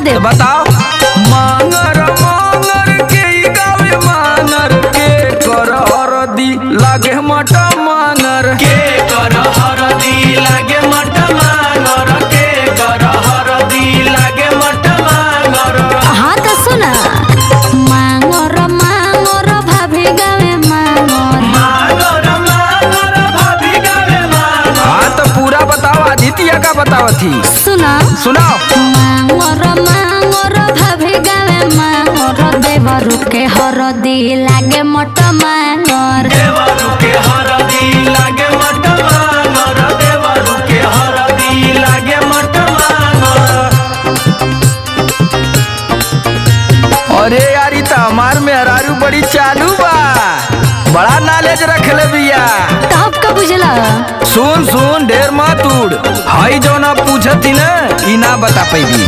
दे। तो बताओ। मांगर मांगर के गावे मांगर के कर हरदी लागे मट मांगर के कर हरदी लागे मट मांगर के कर हरदी लागे मट मांगर। हाँ तो सुना मांगर मांगर भाभी गावे मांगर मांगर मांगर भाभी गावे मांगर। हाँ तो पूरा बताओ, आदित्य का बताओ थी। सुना सुनाओ। मांगर मांगर भाभी गावे मांगर देवरु के हरदी लागे मट मांगर। देवरु के हरदी लागे मट मांगर देवरु के हरदी लागे मट मांगर। अरे यार तो हमार मेहरारू बड़ी चालू बा, बड़ा नॉलेज रखले बिया। तब का बुझला। सुन सुन ढेर मत उड़, हई जो ना पूछती ना ई ना बता पैबी।